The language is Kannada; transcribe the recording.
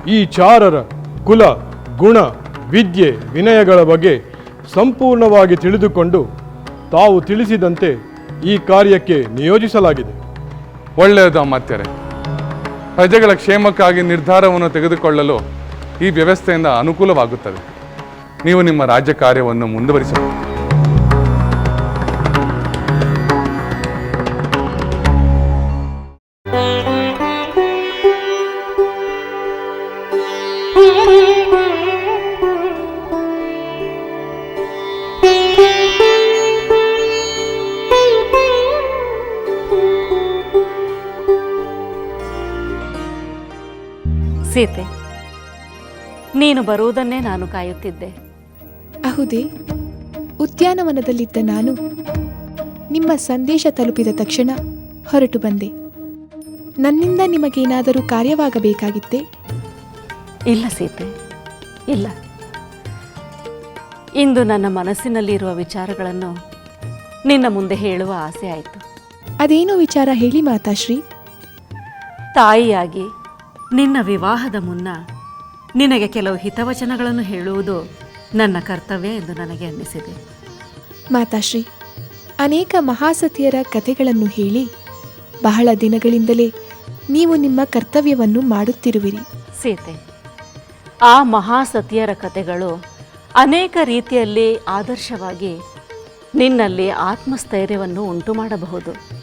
ಈ ಚಾರರ ಕುಲ, ಗುಣ, ವಿದ್ಯೆ, ವಿನಯಗಳ ಬಗ್ಗೆ ಸಂಪೂರ್ಣವಾಗಿ ತಿಳಿದುಕೊಂಡು ತಾವು ತಿಳಿಸಿದಂತೆ ಈ ಕಾರ್ಯಕ್ಕೆ ನಿಯೋಜಿಸಲಾಗಿದೆ. ಒಳ್ಳೆಯದು ಅಮಾತ್ಯರೇ. ಪ್ರಜೆಗಳ ಕ್ಷೇಮಕ್ಕಾಗಿ ನಿರ್ಧಾರವನ್ನು ತೆಗೆದುಕೊಳ್ಳಲು ಈ ವ್ಯವಸ್ಥೆಯಿಂದ ಅನುಕೂಲವಾಗುತ್ತದೆ. ನೀವು ನಿಮ್ಮ ರಾಜ್ಯ ಕಾರ್ಯವನ್ನು ಮುಂದುವರಿಸಬಹುದು. ಸೀತೆ, ನೀನು ಬರುವುದನ್ನೇ ನಾನು ಕಾಯುತ್ತಿದ್ದೆ. ಅಹುದೇ, ಉದ್ಯಾನವನದಲ್ಲಿದ್ದ ನಾನು ನಿಮ್ಮ ಸಂದೇಶ ತಲುಪಿದ ತಕ್ಷಣ ಹೊರಟು ಬಂದೆ. ನನ್ನಿಂದ ನಿಮಗೇನಾದರೂ ಕಾರ್ಯವಾಗಬೇಕಾಗಿತ್ತೇ? ಇಲ್ಲ ಸೀತೆ, ಇಲ್ಲ. ಇಂದು ನನ್ನ ಮನಸ್ಸಿನಲ್ಲಿರುವ ವಿಚಾರಗಳನ್ನು ನಿನ್ನ ಮುಂದೆ ಹೇಳುವ ಆಸೆ ಆಯಿತು. ಅದೇನೋ ವಿಚಾರ ಹೇಳಿ ಮಾತಾಶ್ರೀ. ತಾಯಿಯಾಗಿ ನಿನ್ನ ವಿವಾಹದ ಮುನ್ನ ನಿನಗೆ ಕೆಲವು ಹಿತವಚನಗಳನ್ನು ಹೇಳುವುದು ನನ್ನ ಕರ್ತವ್ಯ ಎಂದು ನನಗೆ ಅನ್ನಿಸಿದೆ. ಮಾತಾಶ್ರೀ, ಅನೇಕ ಮಹಾಸತಿಯರ ಕಥೆಗಳನ್ನು ಹೇಳಿ ಬಹಳ ದಿನಗಳಿಂದಲೇ ನೀವು ನಿಮ್ಮ ಕರ್ತವ್ಯವನ್ನು ಮಾಡುತ್ತಿರುವಿರಿ. ಸೀತೆ, ಆ ಮಹಾಸತಿಯರ ಕಥೆಗಳು ಅನೇಕ ರೀತಿಯಲ್ಲಿ ಆದರ್ಶವಾಗಿ ನಿನ್ನಲ್ಲಿ ಆತ್ಮಸ್ಥೈರ್ಯವನ್ನು ಉಂಟು ಮಾಡಬಹುದು.